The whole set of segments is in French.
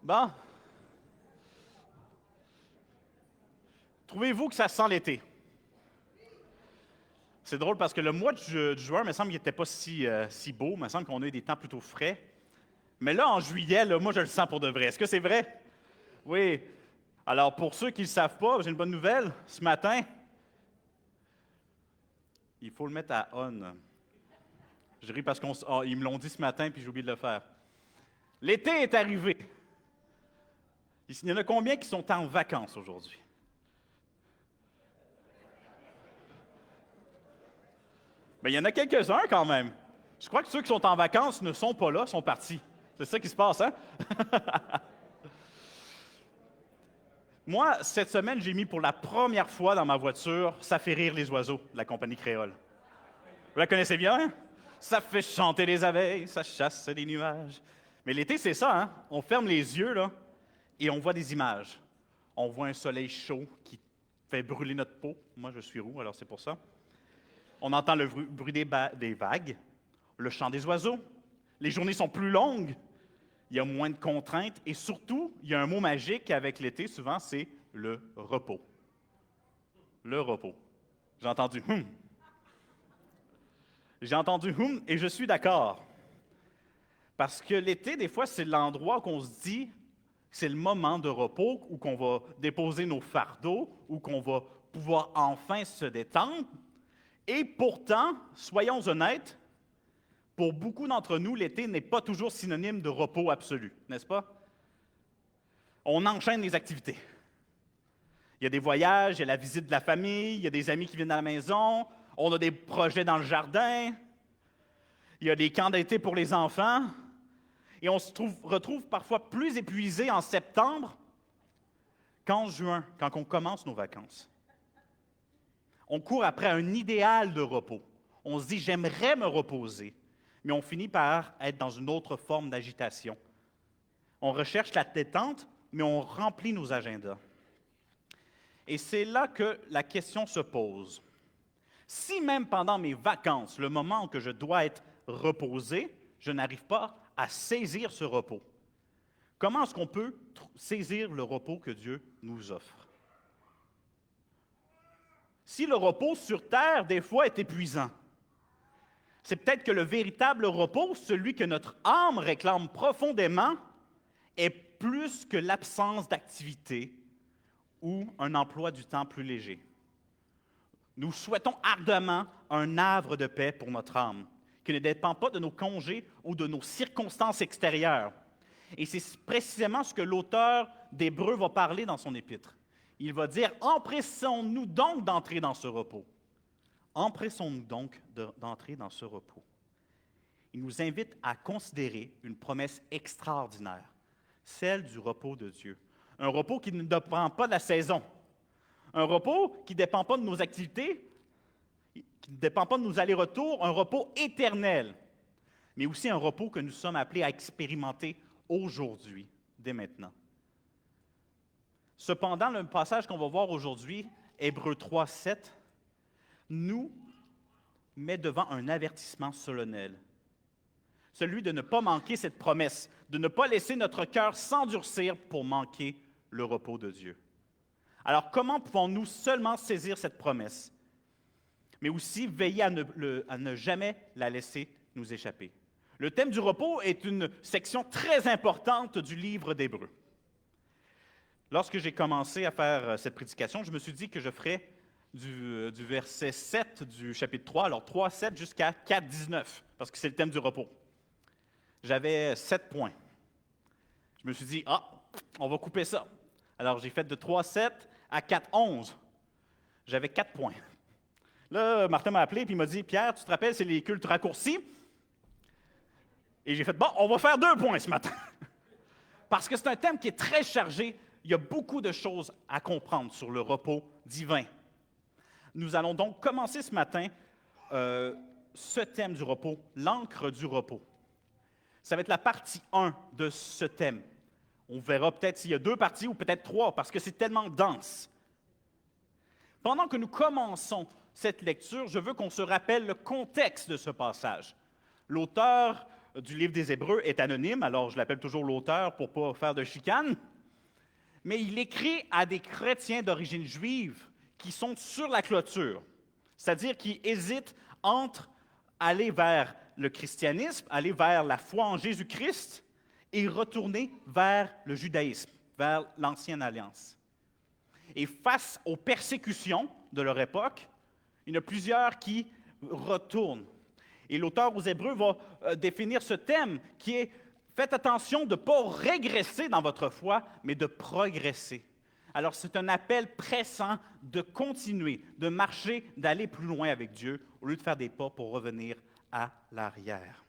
Bon, trouvez-vous que ça sent l'été? C'est drôle parce que le mois de juin, il me semble qu'il n'était pas si beau. Il me semble qu'on a eu des temps plutôt frais. Mais là, en juillet, là, moi, je le sens pour de vrai. Est-ce que c'est vrai? Oui. Alors, pour ceux qui ne le savent pas, j'ai une bonne nouvelle. Ce matin, il faut le mettre à on. Je ris parce qu'ils me l'ont dit ce matin, puis j'ai oublié de le faire. L'été est arrivé. Il y en a combien qui sont en vacances aujourd'hui? Bien, il y en a quelques-uns quand même. Je crois que ceux qui sont en vacances ne sont pas là, sont partis. C'est ça qui se passe, hein? Moi, cette semaine, j'ai mis pour la première fois dans ma voiture Ça fait rire les oiseaux de la compagnie créole. Vous la connaissez bien, hein? Ça fait chanter les abeilles, ça chasse les nuages. Mais l'été, c'est ça, hein? On ferme les yeux, là, et on voit des images. On voit un soleil chaud qui fait brûler notre peau. Moi, je suis roux, alors c'est pour ça. On entend le bruit des vagues, le chant des oiseaux. Les journées sont plus longues. Il y a moins de contraintes. Et surtout, il y a un mot magique avec l'été, souvent, c'est le repos. Le repos. J'ai entendu « hum ». J'ai entendu « hum » et je suis d'accord. Parce que l'été, des fois, c'est l'endroit qu'on se dit, c'est le moment de repos où qu'on va déposer nos fardeaux, où qu'on va pouvoir enfin se détendre. Et pourtant, soyons honnêtes, pour beaucoup d'entre nous, l'été n'est pas toujours synonyme de repos absolu, n'est-ce pas? On enchaîne les activités. Il y a des voyages, il y a la visite de la famille, il y a des amis qui viennent à la maison, on a des projets dans le jardin, il y a des camps d'été pour les enfants, et on se retrouve parfois plus épuisé en septembre qu'en juin, quand on commence nos vacances. On court après un idéal de repos. On se dit « j'aimerais me reposer », mais on finit par être dans une autre forme d'agitation. On recherche la détente, mais on remplit nos agendas. Et c'est là que la question se pose. Si même pendant mes vacances, le moment où je dois être reposé, je n'arrive pas à saisir ce repos, comment est-ce qu'on peut saisir le repos que Dieu nous offre? Si le repos sur terre, des fois, est épuisant, c'est peut-être que le véritable repos, celui que notre âme réclame profondément, est plus que l'absence d'activité ou un emploi du temps plus léger. Nous souhaitons ardemment un havre de paix pour notre âme, qui ne dépend pas de nos congés ou de nos circonstances extérieures. Et c'est précisément ce que l'auteur d'Hébreux va parler dans son épître. Il va dire « Empressons-nous donc d'entrer dans ce repos. » Empressons-nous donc d'entrer dans ce repos. Il nous invite à considérer une promesse extraordinaire, celle du repos de Dieu. Un repos qui ne dépend pas de la saison. Un repos qui ne dépend pas de nos activités, qui ne dépend pas de nos allers-retours, un repos éternel, mais aussi un repos que nous sommes appelés à expérimenter aujourd'hui, dès maintenant. Cependant, le passage qu'on va voir aujourd'hui, Hébreux 3, 7, nous met devant un avertissement solennel. Celui de ne pas manquer cette promesse, de ne pas laisser notre cœur s'endurcir pour manquer le repos de Dieu. Alors, comment pouvons-nous seulement saisir cette promesse, mais aussi veiller à ne jamais la laisser nous échapper? Le thème du repos est une section très importante du livre d'Hébreux. Lorsque j'ai commencé à faire cette prédication, je me suis dit que je ferais du verset 7 du chapitre 3, alors 3, 7 jusqu'à 4, 19, parce que c'est le thème du repos. J'avais 7 points. Je me suis dit, on va couper ça. Alors, j'ai fait de 3, 7 à 4, 11. J'avais 4 points. Là, Martin m'a appelé et il m'a dit, Pierre, tu te rappelles, c'est les cultes raccourcis? Et j'ai fait, on va faire 2 points ce matin. Parce que c'est un thème qui est très chargé. Il y a beaucoup de choses à comprendre sur le repos divin. Nous allons donc commencer ce matin ce thème du repos, l'encre du repos. Ça va être la partie 1 de ce thème. On verra peut-être s'il y a 2 parties ou peut-être 3, parce que c'est tellement dense. Pendant que nous commençons cette lecture, je veux qu'on se rappelle le contexte de ce passage. L'auteur du livre des Hébreux est anonyme, alors je l'appelle toujours l'auteur pour ne pas faire de chicane. Mais il écrit à des chrétiens d'origine juive qui sont sur la clôture, c'est-à-dire qui hésitent entre aller vers le christianisme, aller vers la foi en Jésus-Christ et retourner vers le judaïsme, vers l'Ancienne Alliance. Et face aux persécutions de leur époque, il y en a plusieurs qui retournent. Et l'auteur aux Hébreux va définir ce thème qui est « Faites attention de ne pas régresser dans votre foi, mais de progresser ». Alors c'est un appel pressant de continuer, de marcher, d'aller plus loin avec Dieu, au lieu de faire des pas pour revenir à l'arrière.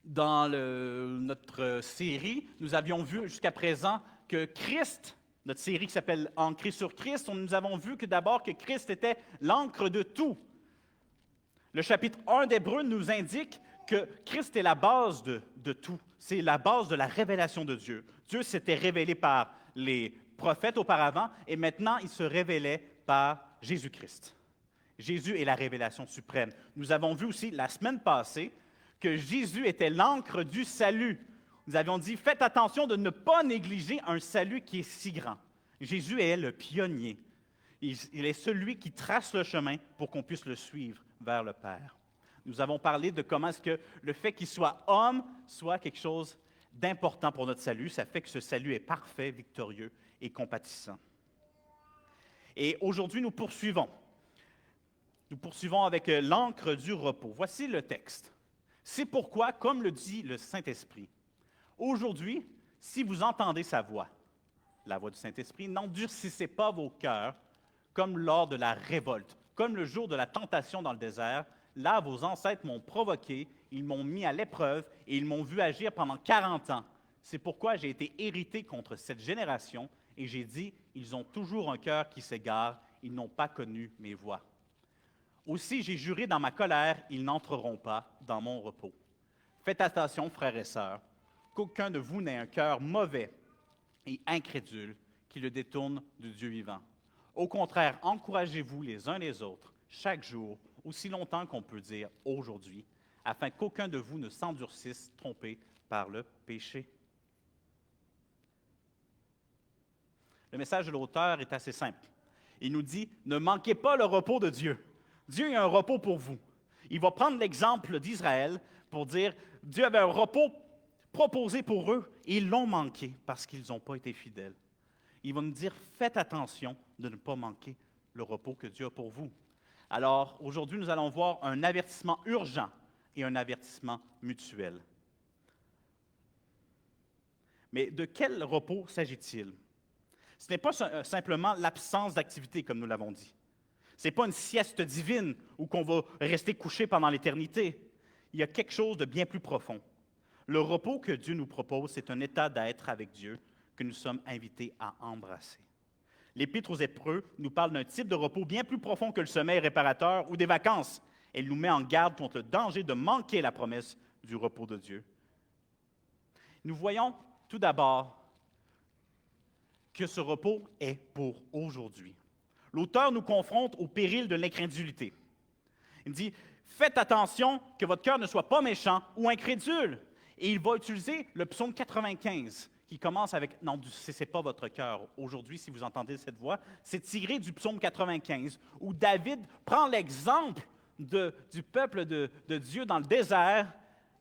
Dans notre série, nous avions vu jusqu'à présent que Christ, notre série qui s'appelle « Ancré sur Christ », nous avons vu que d'abord que Christ était l'encre de tout. Le chapitre 1 d'Hébreux nous indique que Christ est la base de tout. C'est la base de la révélation de Dieu. Dieu s'était révélé par les prophètes auparavant et maintenant il se révélait par Jésus-Christ. Jésus est la révélation suprême. Nous avons vu aussi la semaine passée que Jésus était l'encre du salut. Nous avions dit, faites attention de ne pas négliger un salut qui est si grand. Jésus est le pionnier. Il est celui qui trace le chemin pour qu'on puisse le suivre vers le Père. Nous avons parlé de comment est-ce que le fait qu'il soit homme soit quelque chose d'important pour notre salut. Ça fait que ce salut est parfait, victorieux et compatissant. Et aujourd'hui, nous poursuivons. Nous poursuivons avec l'encre du repos. Voici le texte. C'est pourquoi, comme le dit le Saint-Esprit, aujourd'hui, si vous entendez sa voix, la voix du Saint-Esprit, n'endurcissez pas vos cœurs comme lors de la révolte, comme le jour de la tentation dans le désert. Là, vos ancêtres m'ont provoqué, ils m'ont mis à l'épreuve et ils m'ont vu agir pendant 40 ans. C'est pourquoi j'ai été irrité contre cette génération et j'ai dit, ils ont toujours un cœur qui s'égare, ils n'ont pas connu mes voies. Aussi, j'ai juré dans ma colère, ils n'entreront pas dans mon repos. Faites attention, frères et sœurs, qu'aucun de vous n'ait un cœur mauvais et incrédule qui le détourne du Dieu vivant. Au contraire, encouragez-vous les uns les autres, chaque jour, aussi longtemps qu'on peut dire aujourd'hui, afin qu'aucun de vous ne s'endurcisse trompé par le péché. Le message de l'auteur est assez simple. Il nous dit, ne manquez pas le repos de Dieu. Dieu a un repos pour vous. Il va prendre l'exemple d'Israël pour dire, Dieu avait un repos proposé pour eux et ils l'ont manqué parce qu'ils n'ont pas été fidèles. Il va nous dire, faites attention de ne pas manquer le repos que Dieu a pour vous. Alors, aujourd'hui, nous allons voir un avertissement urgent et un avertissement mutuel. Mais de quel repos s'agit-il? Ce n'est pas simplement l'absence d'activité, comme nous l'avons dit. Ce n'est pas une sieste divine où qu'on va rester couché pendant l'éternité. Il y a quelque chose de bien plus profond. Le repos que Dieu nous propose, c'est un état d'être avec Dieu que nous sommes invités à embrasser. L'Épître aux Hébreux nous parle d'un type de repos bien plus profond que le sommeil réparateur ou des vacances. Elle nous met en garde contre le danger de manquer la promesse du repos de Dieu. Nous voyons tout d'abord que ce repos est pour aujourd'hui. L'auteur nous confronte au péril de l'incrédulité. Il dit, faites attention que votre cœur ne soit pas méchant ou incrédule. Et il va utiliser le psaume 95, qui commence avec « N'endurcissez pas votre cœur ». Aujourd'hui, si vous entendez cette voix, c'est tiré du psaume 95, où David prend l'exemple du peuple de Dieu dans le désert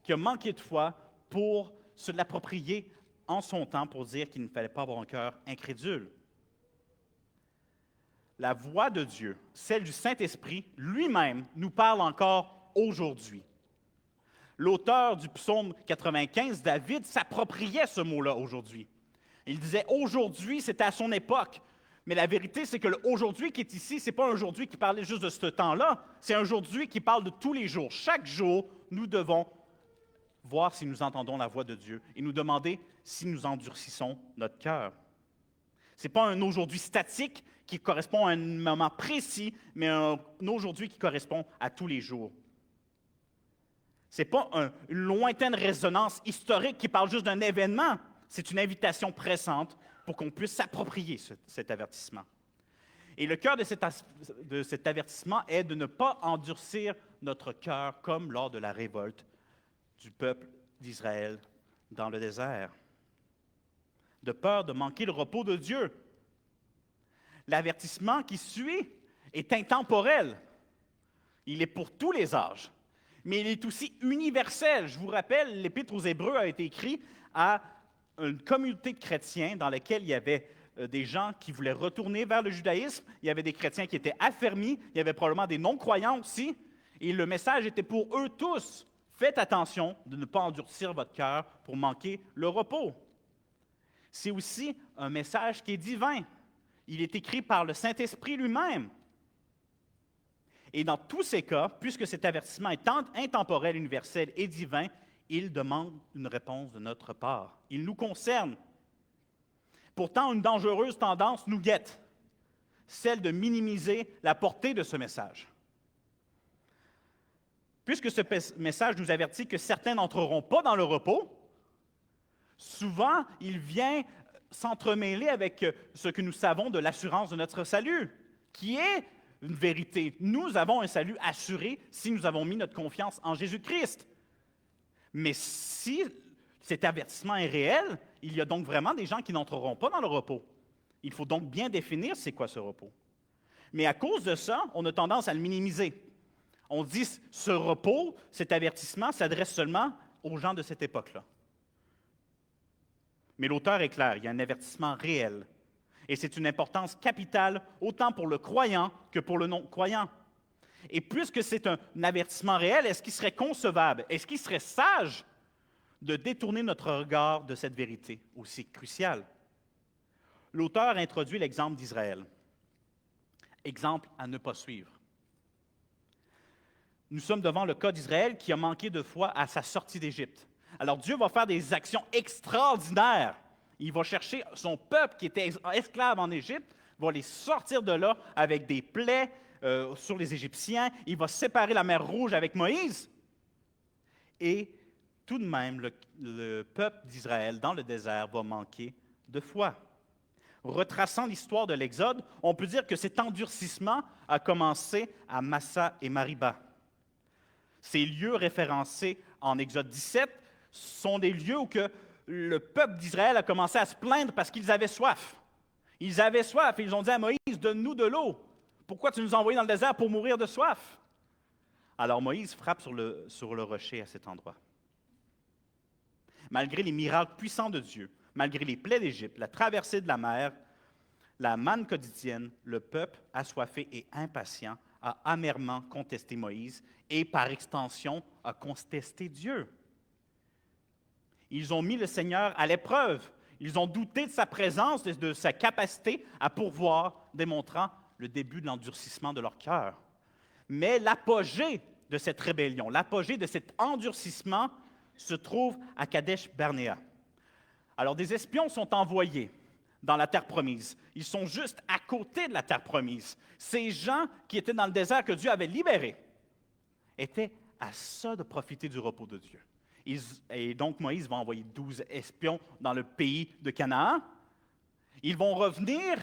qui a manqué de foi pour se l'approprier en son temps pour dire qu'il ne fallait pas avoir un cœur incrédule. La voix de Dieu, celle du Saint-Esprit, lui-même nous parle encore aujourd'hui. L'auteur du psaume 95, David, s'appropriait ce mot-là aujourd'hui. Il disait « aujourd'hui », c'était à son époque. Mais la vérité, c'est que l'aujourd'hui qui est ici, ce n'est pas un aujourd'hui qui parlait juste de ce temps-là, c'est un aujourd'hui qui parle de tous les jours. Chaque jour, nous devons voir si nous entendons la voix de Dieu et nous demander si nous endurcissons notre cœur. Ce n'est pas un aujourd'hui statique qui correspond à un moment précis, mais un aujourd'hui qui correspond à tous les jours. Ce n'est pas une lointaine résonance historique qui parle juste d'un événement. C'est une invitation pressante pour qu'on puisse s'approprier cet avertissement. Et le cœur de cet avertissement est de ne pas endurcir notre cœur comme lors de la révolte, du peuple d'Israël dans le désert, de peur de manquer le repos de Dieu. L'avertissement qui suit est intemporel. Il est pour tous les âges, mais il est aussi universel. Je vous rappelle, l'Épître aux Hébreux a été écrit à une communauté de chrétiens dans laquelle il y avait des gens qui voulaient retourner vers le judaïsme, il y avait des chrétiens qui étaient affermis, il y avait probablement des non-croyants aussi, et le message était pour eux tous. Faites attention de ne pas endurcir votre cœur pour manquer le repos. C'est aussi un message qui est divin. Il est écrit par le Saint-Esprit lui-même. Et dans tous ces cas, puisque cet avertissement est intemporel, universel et divin, il demande une réponse de notre part. Il nous concerne. Pourtant, une dangereuse tendance nous guette, celle de minimiser la portée de ce message. Puisque ce message nous avertit que certains n'entreront pas dans le repos, souvent, il vient s'entremêler avec ce que nous savons de l'assurance de notre salut, qui est une vérité. Nous avons un salut assuré si nous avons mis notre confiance en Jésus-Christ. Mais si cet avertissement est réel, il y a donc vraiment des gens qui n'entreront pas dans le repos. Il faut donc bien définir c'est quoi ce repos. Mais à cause de ça, on a tendance à le minimiser. On dit ce repos, cet avertissement s'adresse seulement aux gens de cette époque-là. Mais l'auteur est clair, il y a un avertissement réel. Et c'est une importance capitale autant pour le croyant que pour le non-croyant. Et puisque c'est un avertissement réel, est-ce qu'il serait concevable, est-ce qu'il serait sage de détourner notre regard de cette vérité aussi cruciale? L'auteur introduit l'exemple d'Israël. Exemple à ne pas suivre. Nous sommes devant le cas d'Israël qui a manqué de foi à sa sortie d'Égypte. Alors Dieu va faire des actions extraordinaires. Il va chercher son peuple qui était esclave en Égypte, va les sortir de là avec des plaies sur les Égyptiens. Il va séparer la mer Rouge avec Moïse. Et tout de même, le peuple d'Israël dans le désert va manquer de foi. Retraçant l'histoire de l'Exode, on peut dire que cet endurcissement a commencé à Massa et Mariba. Ces lieux référencés en Exode 17 sont des lieux où que le peuple d'Israël a commencé à se plaindre parce qu'ils avaient soif. Ils avaient soif et ils ont dit à Moïse, « Donne-nous de l'eau. Pourquoi tu nous as envoyés dans le désert pour mourir de soif? » Alors Moïse frappe sur le rocher à cet endroit. Malgré les miracles puissants de Dieu, malgré les plaies d'Égypte, la traversée de la mer, la manne quotidienne, le peuple assoiffé et impatient a amèrement contesté Moïse et, par extension, a contesté Dieu. Ils ont mis le Seigneur à l'épreuve. Ils ont douté de sa présence, de sa capacité à pourvoir, démontrant le début de l'endurcissement de leur cœur. Mais l'apogée de cette rébellion, l'apogée de cet endurcissement se trouve à Kadesh-Barnéa. Alors, des espions sont envoyés dans la terre promise. Ils sont juste à côté de la terre promise. Ces gens qui étaient dans le désert que Dieu avait libérés étaient à ça de profiter du repos de Dieu. Et donc, Moïse va envoyer 12 espions dans le pays de Canaan. Ils vont revenir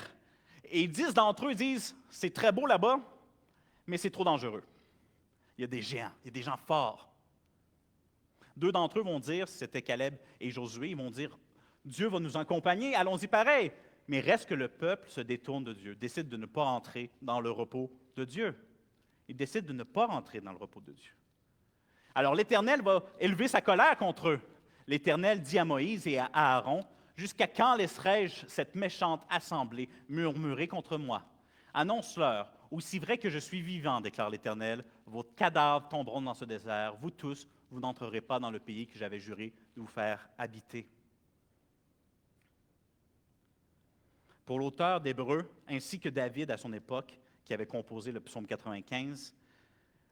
et 10 d'entre eux disent « C'est très beau là-bas, mais c'est trop dangereux. Il y a des géants, il y a des gens forts. » 2 d'entre eux vont dire, c'était Caleb et Josué, ils vont dire « Dieu va nous accompagner, allons-y pareil. » Mais reste que le peuple se détourne de Dieu, décide de ne pas entrer dans le repos de Dieu. Il décide de ne pas rentrer dans le repos de Dieu. Alors l'Éternel va élever sa colère contre eux. L'Éternel dit à Moïse et à Aaron, « Jusqu'à quand laisserai-je cette méchante assemblée murmurer contre moi? Annonce-leur, aussi vrai que je suis vivant, déclare l'Éternel, vos cadavres tomberont dans ce désert, vous tous, vous n'entrerez pas dans le pays que j'avais juré de vous faire habiter. » Pour l'auteur d'Hébreux, ainsi que David à son époque, qui avait composé le psaume 95,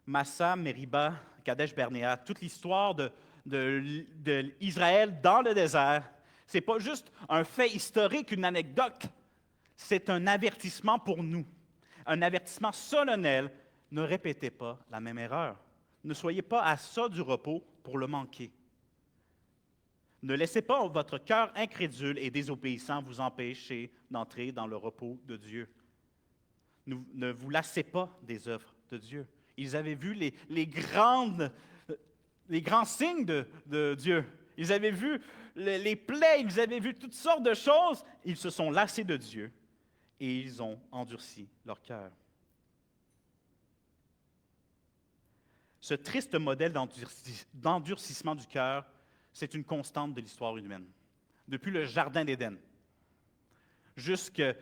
Massa, Meriba, Kadesh-Barnéa, toute l'histoire d'Israël dans le désert, ce n'est pas juste un fait historique, une anecdote, c'est un avertissement pour nous, un avertissement solennel. Ne répétez pas la même erreur. Ne soyez pas à ça du repos pour le manquer. Ne laissez pas votre cœur incrédule et désobéissant vous empêcher d'entrer dans le repos de Dieu. Ne vous lassez pas des œuvres de Dieu. Ils avaient vu les grandes les grands signes de Dieu. Ils avaient vu les plaies, ils avaient vu toutes sortes de choses. Ils se sont lassés de Dieu et ils ont endurci leur cœur. Ce triste modèle d'endurcissement du cœur, c'est une constante de l'histoire humaine. Depuis le Jardin d'Éden jusqu'à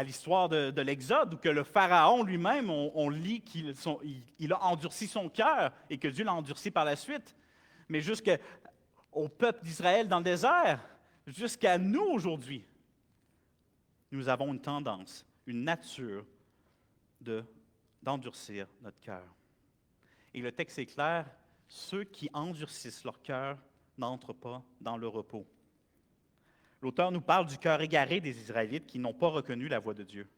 l'histoire de l'Exode, où que le Pharaon lui-même, on lit qu'il a endurci son cœur et que Dieu l'a endurci par la suite. Mais jusqu'au peuple d'Israël dans le désert, jusqu'à nous aujourd'hui, nous avons une tendance, une nature d'endurcir notre cœur. Et le texte est clair, ceux qui endurcissent leur cœur n'entrent pas dans le repos. L'auteur nous parle du cœur égaré des Israélites qui n'ont pas reconnu la voix de Dieu.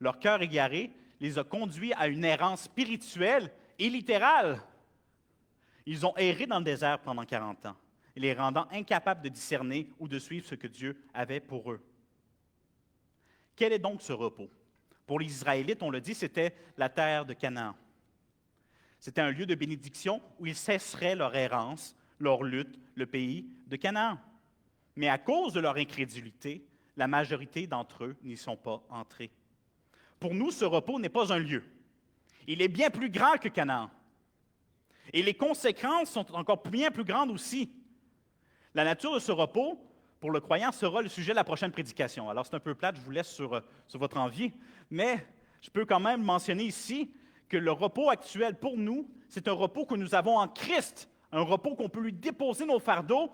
Leur cœur égaré les a conduits à une errance spirituelle et littérale. Ils ont erré dans le désert pendant 40 ans, les rendant incapables de discerner ou de suivre ce que Dieu avait pour eux. Quel est donc ce repos? Pour les Israélites, on le dit, c'était la terre de Canaan. C'était un lieu de bénédiction où ils cesseraient leur errance, leur lutte, le pays de Canaan. Mais à cause de leur incrédulité, la majorité d'entre eux n'y sont pas entrés. Pour nous, ce repos n'est pas un lieu. Il est bien plus grand que Canaan. Et les conséquences sont encore bien plus grandes aussi. La nature de ce repos, pour le croyant, sera le sujet de la prochaine prédication. Alors, c'est un peu plate, je vous laisse sur votre envie, mais je peux quand même mentionner ici que le repos actuel pour nous, c'est un repos que nous avons en Christ, un repos qu'on peut lui déposer nos fardeaux,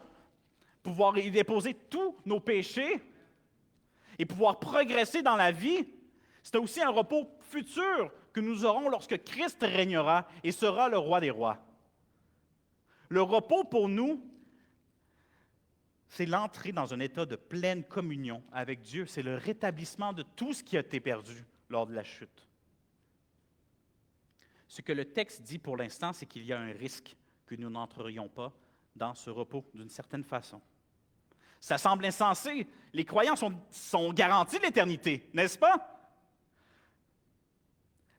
pouvoir y déposer tous nos péchés et pouvoir progresser dans la vie. C'est aussi un repos futur que nous aurons lorsque Christ régnera et sera le roi des rois. Le repos pour nous, c'est l'entrée dans un état de pleine communion avec Dieu. C'est le rétablissement de tout ce qui a été perdu lors de la chute. Ce que le texte dit pour l'instant, c'est qu'il y a un risque que nous n'entrerions pas dans ce repos d'une certaine façon. Ça semble insensé. Les croyants sont garantis de l'éternité, n'est-ce pas?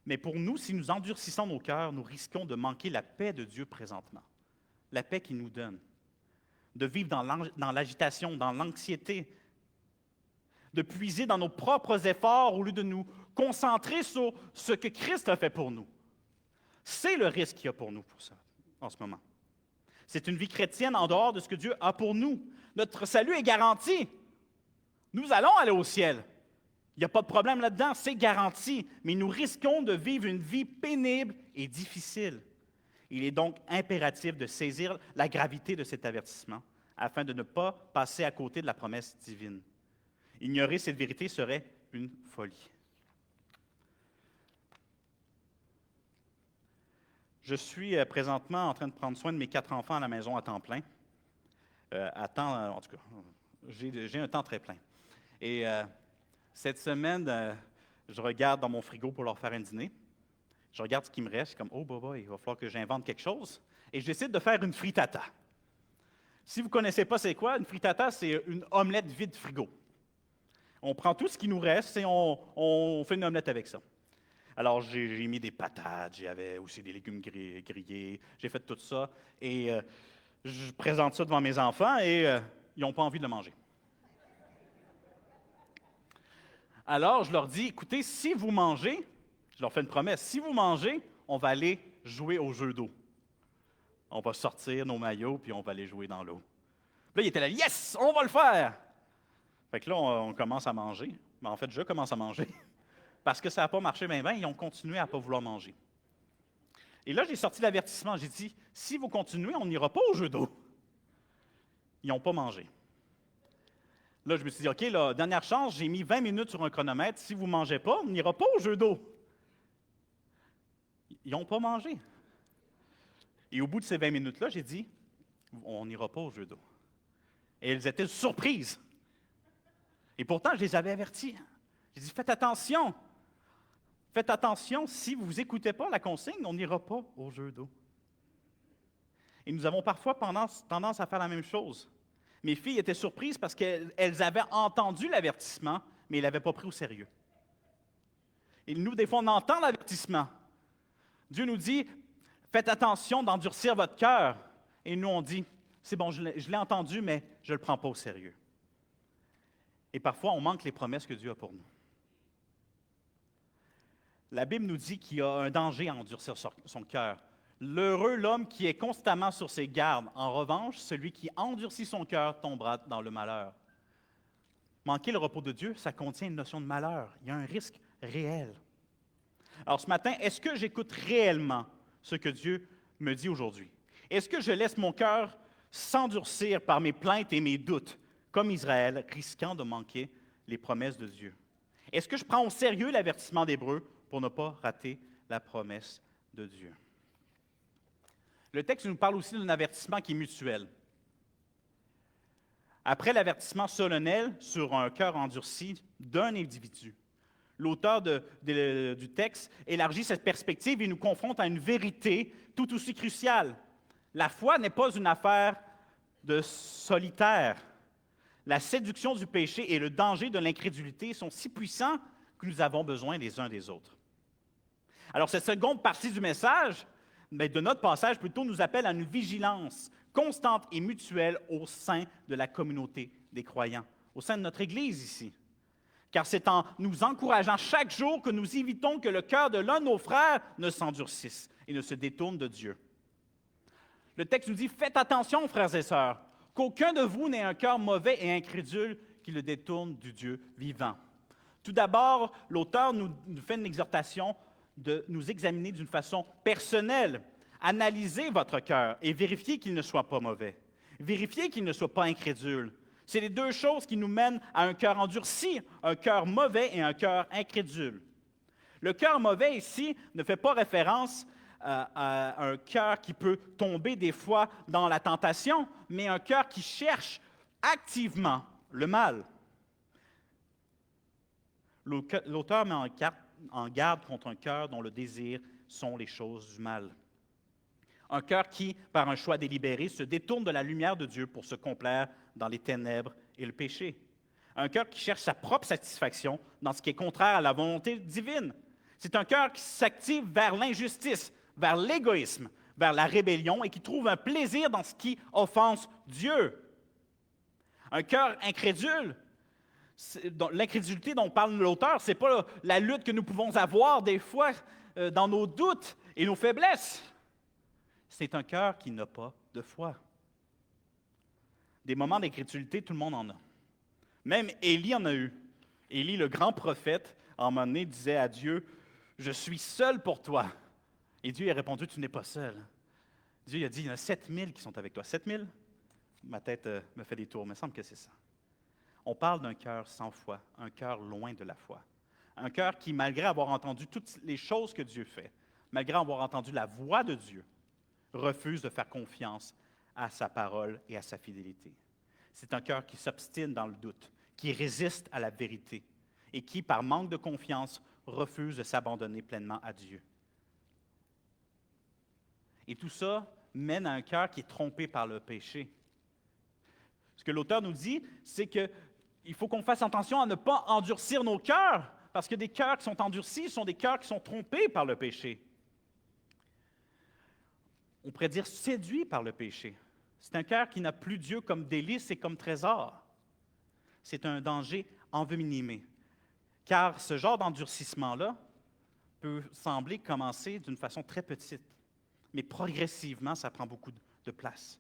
Mais pour nous, si nous endurcissons nos cœurs, nous risquons de manquer la paix de Dieu présentement, la paix qu'il nous donne, de vivre dans l'agitation, dans l'anxiété, de puiser dans nos propres efforts au lieu de nous concentrer sur ce que Christ a fait pour nous. C'est le risque qu'il y a pour nous pour ça, en ce moment. C'est une vie chrétienne en dehors de ce que Dieu a pour nous. Notre salut est garanti. Nous allons aller au ciel. Il n'y a pas de problème là-dedans, c'est garanti. Mais nous risquons de vivre une vie pénible et difficile. Il est donc impératif de saisir la gravité de cet avertissement afin de ne pas passer à côté de la promesse divine. Ignorer cette vérité serait une folie. Je suis présentement en train de prendre soin de mes 4 enfants à la maison à temps plein. En tout cas, j'ai un temps très plein. Et cette semaine, je regarde dans mon frigo pour leur faire un dîner. Je regarde ce qui me reste, je suis comme « Oh, boy, il va falloir que j'invente quelque chose. » Et je décide de faire une frittata. Si vous ne connaissez pas c'est quoi, une frittata, c'est une omelette vide frigo. On prend tout ce qui nous reste et on fait une omelette avec ça. Alors, j'ai mis des patates, j'avais aussi des légumes grillés, j'ai fait tout ça. Et je présente ça devant mes enfants et ils n'ont pas envie de le manger. Alors, je leur dis, écoutez, si vous mangez, je leur fais une promesse, si vous mangez, on va aller jouer au jeu d'eau. On va sortir nos maillots puis on va aller jouer dans l'eau. Là, ils étaient là, yes, on va le faire! Fait que là, on commence à manger. Mais en fait, je commence à manger. Parce que ça n'a pas marché bien, ils ont continué à ne pas vouloir manger. Et là, j'ai sorti l'avertissement. J'ai dit, si vous continuez, on n'ira pas au jeu d'eau. Ils n'ont pas mangé. Là, je me suis dit, OK, là, dernière chance, j'ai mis 20 minutes sur un chronomètre. Si vous ne mangez pas, on n'ira pas au jeu d'eau. Ils n'ont pas mangé. Et au bout de ces 20 minutes-là, j'ai dit, on n'ira pas au jeu d'eau. Et elles étaient surprises. Et pourtant, je les avais avertis. J'ai dit, faites attention. Faites attention, si vous n'écoutez pas la consigne, on n'ira pas au jeu d'eau. Et nous avons parfois tendance à faire la même chose. Mes filles étaient surprises parce qu'elles avaient entendu l'avertissement, mais elles ne l'avaient pas pris au sérieux. Et nous, des fois, on entend l'avertissement. Dieu nous dit, Faites attention d'endurcir votre cœur. Et nous, on dit, c'est bon, je l'ai entendu, mais je ne le prends pas au sérieux. Et parfois, on manque les promesses que Dieu a pour nous. La Bible nous dit qu'il y a un danger à endurcir son cœur. L'heureux l'homme qui est constamment sur ses gardes. En revanche, celui qui endurcit son cœur tombera dans le malheur. Manquer le repos de Dieu, ça contient une notion de malheur. Il y a un risque réel. Alors ce matin, est-ce que j'écoute réellement ce que Dieu me dit aujourd'hui? Est-ce que je laisse mon cœur s'endurcir par mes plaintes et mes doutes, comme Israël, risquant de manquer les promesses de Dieu? Est-ce que je prends au sérieux l'avertissement d'Hébreux pour ne pas rater la promesse de Dieu? Le texte nous parle aussi d'un avertissement qui est mutuel. Après l'avertissement solennel sur un cœur endurci d'un individu, l'auteur du texte élargit cette perspective et nous confronte à une vérité tout aussi cruciale. La foi n'est pas une affaire de solitaire. La séduction du péché et le danger de l'incrédulité sont si puissants que nous avons besoin les uns des autres. Alors, cette seconde partie du message, de notre passage plutôt, nous appelle à une vigilance constante et mutuelle au sein de la communauté des croyants, au sein de notre Église ici. Car c'est en nous encourageant chaque jour que nous évitons que le cœur de l'un de nos frères ne s'endurcisse et ne se détourne de Dieu. Le texte nous dit, faites attention, frères et sœurs, qu'aucun de vous n'ait un cœur mauvais et incrédule qui le détourne du Dieu vivant. Tout d'abord, l'auteur nous fait une exhortation de nous examiner d'une façon personnelle. Analysez votre cœur et vérifiez qu'il ne soit pas mauvais. Vérifiez qu'il ne soit pas incrédule. C'est les deux choses qui nous mènent à un cœur endurci, un cœur mauvais et un cœur incrédule. Le cœur mauvais ici ne fait pas référence à un cœur qui peut tomber des fois dans la tentation, mais un cœur qui cherche activement le mal. L'auteur met en garde contre un cœur dont le désir sont les choses du mal. Un cœur qui, par un choix délibéré, se détourne de la lumière de Dieu pour se complaire dans les ténèbres et le péché. Un cœur qui cherche sa propre satisfaction dans ce qui est contraire à la volonté divine. C'est un cœur qui s'active vers l'injustice, vers l'égoïsme, vers la rébellion et qui trouve un plaisir dans ce qui offense Dieu. Un cœur incrédule. L'incrédulité dont parle l'auteur, ce n'est pas la lutte que nous pouvons avoir des fois dans nos doutes et nos faiblesses. C'est un cœur qui n'a pas de foi. Des moments d'incrédulité, tout le monde en a. Même Élie en a eu. Élie, le grand prophète, à un moment donné, disait à Dieu, « Je suis seul pour toi. » Et Dieu a répondu, « Tu n'es pas seul. » Dieu a dit, « Il y en a 7000 qui sont avec toi. » 7000? Ma tête me fait des tours, il me semble que c'est ça. On parle d'un cœur sans foi, un cœur loin de la foi. Un cœur qui, malgré avoir entendu toutes les choses que Dieu fait, malgré avoir entendu la voix de Dieu, refuse de faire confiance à sa parole et à sa fidélité. C'est un cœur qui s'obstine dans le doute, qui résiste à la vérité et qui, par manque de confiance, refuse de s'abandonner pleinement à Dieu. Et tout ça mène à un cœur qui est trompé par le péché. Ce que l'auteur nous dit, c'est qu'il faut qu'on fasse attention à ne pas endurcir nos cœurs, parce que des cœurs qui sont endurcis sont des cœurs qui sont trompés par le péché. On pourrait dire séduit par le péché. C'est un cœur qui n'a plus Dieu comme délice et comme trésor. C'est un danger envenimé. Car ce genre d'endurcissement-là peut sembler commencer d'une façon très petite, mais progressivement, ça prend beaucoup de place.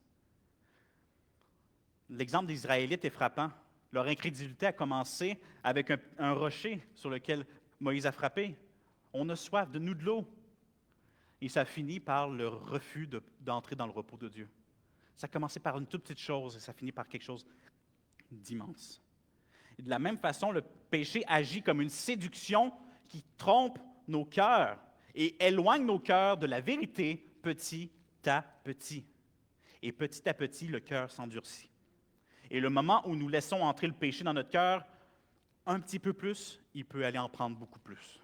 L'exemple des Israélites est frappant. Leur incrédulité a commencé avec un rocher sur lequel Moïse a frappé. On a soif, donne-nous de l'eau. Et ça finit par le refus d'entrer dans le repos de Dieu. Ça a commencé par une toute petite chose et ça finit par quelque chose d'immense. Et de la même façon, le péché agit comme une séduction qui trompe nos cœurs et éloigne nos cœurs de la vérité petit à petit. Et petit à petit, le cœur s'endurcit. Et le moment où nous laissons entrer le péché dans notre cœur, un petit peu plus, il peut aller en prendre beaucoup plus.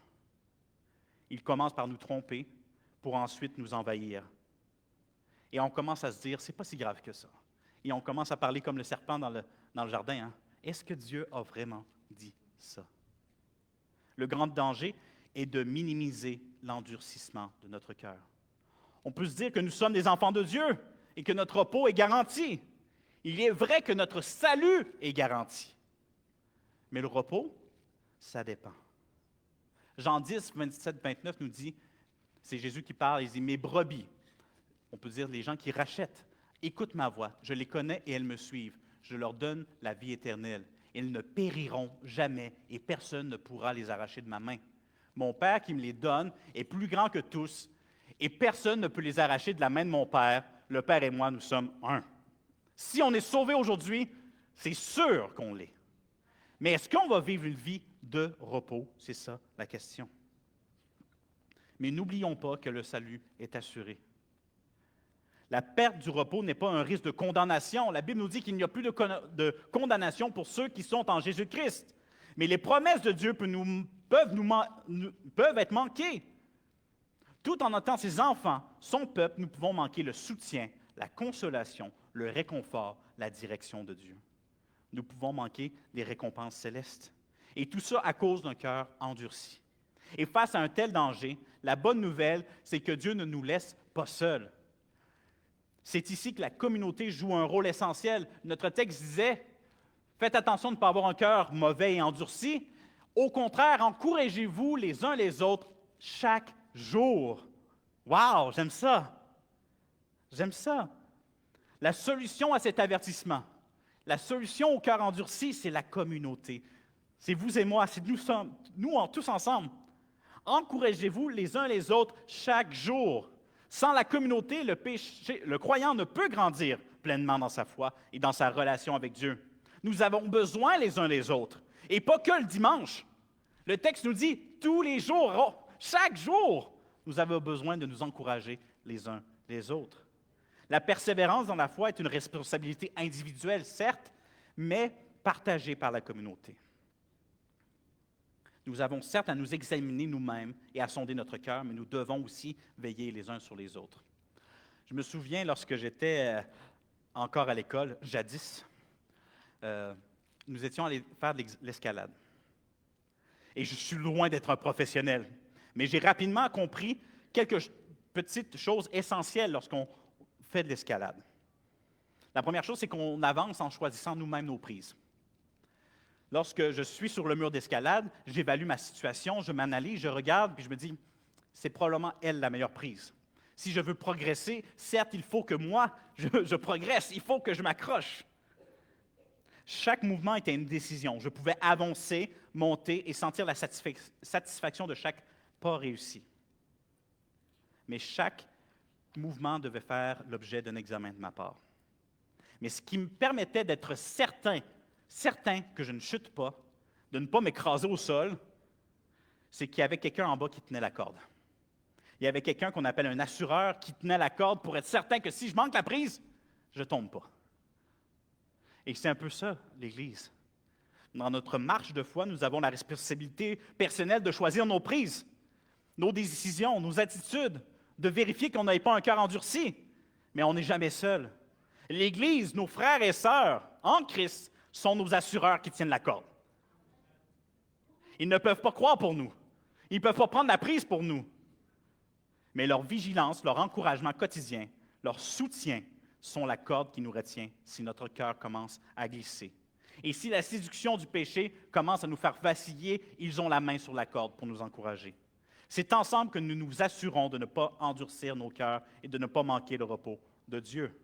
Il commence par nous tromper pour ensuite nous envahir. Et on commence à se dire, c'est pas si grave que ça. Et on commence à parler comme le serpent dans le jardin. Hein? Est-ce que Dieu a vraiment dit ça? Le grand danger est de minimiser l'endurcissement de notre cœur. On peut se dire que nous sommes des enfants de Dieu et que notre repos est garanti. Il est vrai que notre salut est garanti. Mais le repos, ça dépend. Jean 10, 27, 29 nous dit, c'est Jésus qui parle, il dit « Mes brebis », on peut dire les gens qui rachètent, « écoutent ma voix, je les connais et elles me suivent. Je leur donne la vie éternelle. Ils ne périront jamais et personne ne pourra les arracher de ma main. Mon Père qui me les donne est plus grand que tous et personne ne peut les arracher de la main de mon Père. Le Père et moi, nous sommes un. » Si on est sauvé aujourd'hui, c'est sûr qu'on l'est. Mais est-ce qu'on va vivre une vie de repos? C'est ça la question. Mais n'oublions pas que le salut est assuré. La perte du repos n'est pas un risque de condamnation. La Bible nous dit qu'il n'y a plus de condamnation pour ceux qui sont en Jésus-Christ. Mais les promesses de Dieu peuvent être manquées. Tout en étant ses enfants, son peuple, nous pouvons manquer le soutien, la consolation, le réconfort, la direction de Dieu. Nous pouvons manquer des récompenses célestes. Et tout ça à cause d'un cœur endurci. Et face à un tel danger, la bonne nouvelle, c'est que Dieu ne nous laisse pas seuls. C'est ici que la communauté joue un rôle essentiel. Notre texte disait, faites attention de ne pas avoir un cœur mauvais et endurci. Au contraire, encouragez-vous les uns les autres chaque jour. Wow, j'aime ça. J'aime ça. La solution à cet avertissement, la solution au cœur endurci, c'est la communauté. C'est vous et moi, c'est nous tous ensemble. Encouragez-vous les uns les autres chaque jour. Sans la communauté, le croyant ne peut grandir pleinement dans sa foi et dans sa relation avec Dieu. Nous avons besoin les uns des autres, et pas que le dimanche. Le texte nous dit tous les jours, chaque jour, nous avons besoin de nous encourager les uns les autres. La persévérance dans la foi est une responsabilité individuelle, certes, mais partagée par la communauté. Nous avons certes à nous examiner nous-mêmes et à sonder notre cœur, mais nous devons aussi veiller les uns sur les autres. Je me souviens, lorsque j'étais encore à l'école, jadis, nous étions allés faire de l'escalade. Et je suis loin d'être un professionnel, mais j'ai rapidement compris quelques petites choses essentielles lorsqu'on fait de l'escalade. La première chose, c'est qu'on avance en choisissant nous-mêmes nos prises. Lorsque je suis sur le mur d'escalade, j'évalue ma situation, je m'analyse, je regarde, puis je me dis, c'est probablement elle la meilleure prise. Si je veux progresser, certes, il faut que moi, je progresse, il faut que je m'accroche. Chaque mouvement était une décision. Je pouvais avancer, monter et sentir la satisfaction de chaque pas réussi. Mais chaque mouvement devait faire l'objet d'un examen de ma part. Mais ce qui me permettait d'être certain que je ne chute pas, de ne pas m'écraser au sol, c'est qu'il y avait quelqu'un en bas qui tenait la corde. Il y avait quelqu'un qu'on appelle un assureur qui tenait la corde pour être certain que si je manque la prise, je ne tombe pas. Et c'est un peu ça, l'Église. Dans notre marche de foi, nous avons la responsabilité personnelle de choisir nos prises, nos décisions, nos attitudes, de vérifier qu'on n'ait pas un cœur endurci. Mais on n'est jamais seul. L'Église, nos frères et sœurs en Christ, sont nos assureurs qui tiennent la corde. Ils ne peuvent pas croire pour nous. Ils ne peuvent pas prendre la prise pour nous. Mais leur vigilance, leur encouragement quotidien, leur soutien sont la corde qui nous retient si notre cœur commence à glisser. Et si la séduction du péché commence à nous faire vaciller, ils ont la main sur la corde pour nous encourager. C'est ensemble que nous nous assurons de ne pas endurcir nos cœurs et de ne pas manquer le repos de Dieu.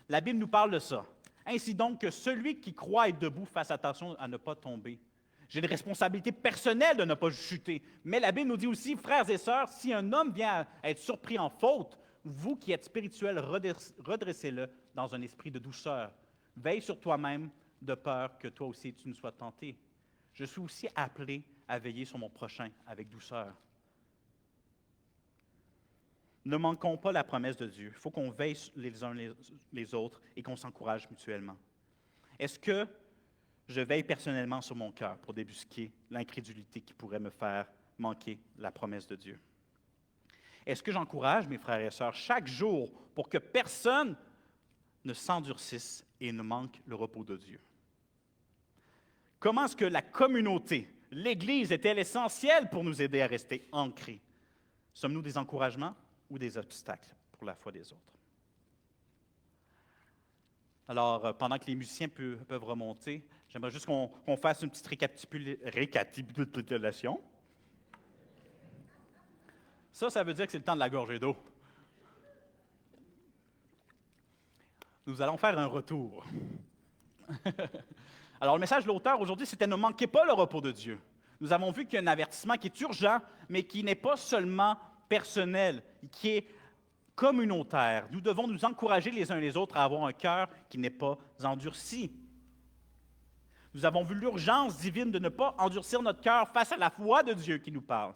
La Bible nous parle de ça. Ainsi donc que celui qui croit être debout fasse attention à ne pas tomber. J'ai une responsabilité personnelle de ne pas chuter. Mais la Bible nous dit aussi, frères et sœurs, si un homme vient à être surpris en faute, vous qui êtes spirituels, redressez-le dans un esprit de douceur. Veille sur toi-même de peur que toi aussi tu ne sois tenté. Je suis aussi appelé à veiller sur mon prochain avec douceur. Ne manquons pas la promesse de Dieu. Il faut qu'on veille les uns les autres et qu'on s'encourage mutuellement. Est-ce que je veille personnellement sur mon cœur pour débusquer l'incrédulité qui pourrait me faire manquer la promesse de Dieu? Est-ce que j'encourage mes frères et sœurs chaque jour pour que personne ne s'endurcisse et ne manque le repos de Dieu? Comment est-ce que la communauté, l'Église, est-elle essentielle pour nous aider à rester ancrés? Sommes-nous des encouragements ou des obstacles? pour la foi des autres. Alors, pendant que les musiciens peuvent remonter, j'aimerais juste qu'on fasse une petite récapitulation. Ça veut dire que c'est le temps de la gorgée d'eau. Nous allons faire un retour. Alors, le message de l'auteur aujourd'hui, c'était « Ne manquez pas le repos de Dieu ». Nous avons vu qu'il y a un avertissement qui est urgent, mais qui n'est pas seulement personnel, qui est communautaire. Nous devons nous encourager les uns les autres à avoir un cœur qui n'est pas endurci. Nous avons vu l'urgence divine de ne pas endurcir notre cœur face à la foi de Dieu qui nous parle.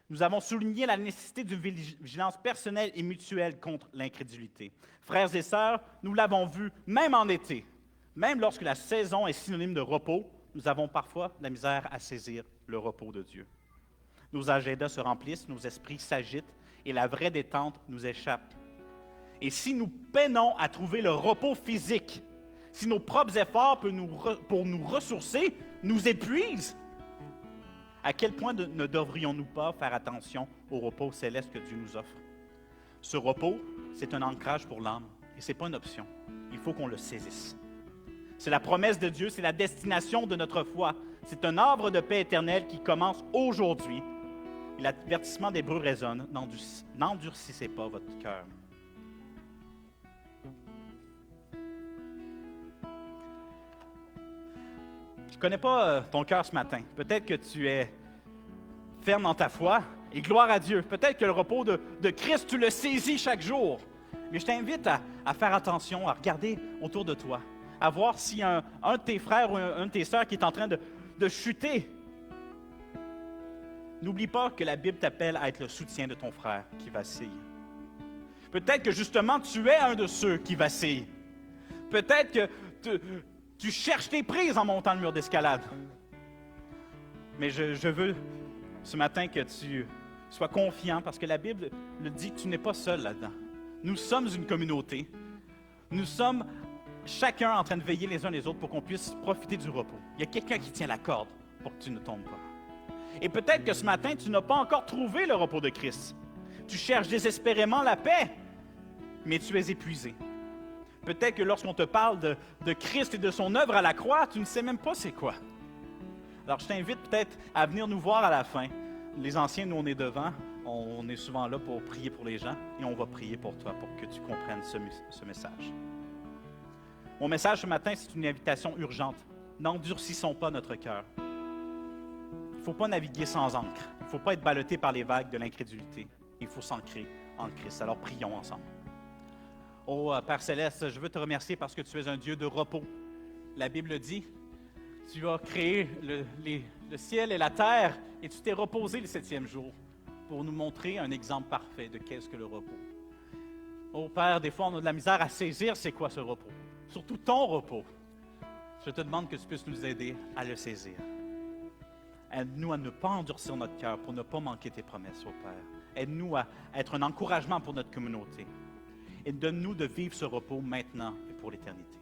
Nous avons souligné la nécessité d'une vigilance personnelle et mutuelle contre l'incrédulité. Frères et sœurs, nous l'avons vu, même en été, même lorsque la saison est synonyme de repos, nous avons parfois de la misère à saisir le repos de Dieu. Nos agendas se remplissent, nos esprits s'agitent et la vraie détente nous échappe. Et si nous peinons à trouver le repos physique, si nos propres efforts pour nous ressourcer nous épuisent, à quel point ne devrions-nous pas faire attention au repos céleste que Dieu nous offre? Ce repos, c'est un ancrage pour l'âme et ce n'est pas une option. Il faut qu'on le saisisse. C'est la promesse de Dieu, c'est la destination de notre foi. C'est un havre de paix éternelle qui commence aujourd'hui. Et l'avertissement d'Hébreux résonne, n'endurcissez pas votre cœur. Je ne connais pas ton cœur ce matin. Peut-être que tu es ferme dans ta foi et gloire à Dieu. Peut-être que le repos de Christ, tu le saisis chaque jour. Mais je t'invite à faire attention, à regarder autour de toi, à voir s'il y a un de tes frères ou un de tes sœurs qui est en train de chuter. N'oublie pas que la Bible t'appelle à être le soutien de ton frère qui vacille. Peut-être que justement, tu es un de ceux qui vacillent. Peut-être que tu cherches tes prises en montant le mur d'escalade. Mais je veux ce matin que tu sois confiant parce que la Bible le dit, tu n'es pas seul là-dedans. Nous sommes une communauté. Nous sommes chacun en train de veiller les uns les autres pour qu'on puisse profiter du repos. Il y a quelqu'un qui tient la corde pour que tu ne tombes pas. Et peut-être que ce matin, tu n'as pas encore trouvé le repos de Christ. Tu cherches désespérément la paix, mais tu es épuisé. Peut-être que lorsqu'on te parle de Christ et de son œuvre à la croix, tu ne sais même pas c'est quoi. Alors, je t'invite peut-être à venir nous voir à la fin. Les anciens, nous, on est devant. On est souvent là pour prier pour les gens et on va prier pour toi pour que tu comprennes ce message. Mon message ce matin, c'est une invitation urgente. N'endurcissons pas notre cœur. Il ne faut pas naviguer sans ancre. Il ne faut pas être ballotté par les vagues de l'incrédulité. Il faut s'ancrer en Christ. Alors, prions ensemble. Oh, Père Céleste, je veux te remercier parce que tu es un Dieu de repos. La Bible dit, tu as créé le ciel et la terre et tu t'es reposé le 7e jour pour nous montrer un exemple parfait de qu'est-ce que le repos. Oh Père, des fois on a de la misère à saisir c'est quoi ce repos. Surtout ton repos. Je te demande que tu puisses nous aider à le saisir. Aide-nous à ne pas endurcir notre cœur pour ne pas manquer tes promesses, ô Père. Aide-nous à être un encouragement pour notre communauté. Et donne-nous de vivre ce repos maintenant et pour l'éternité.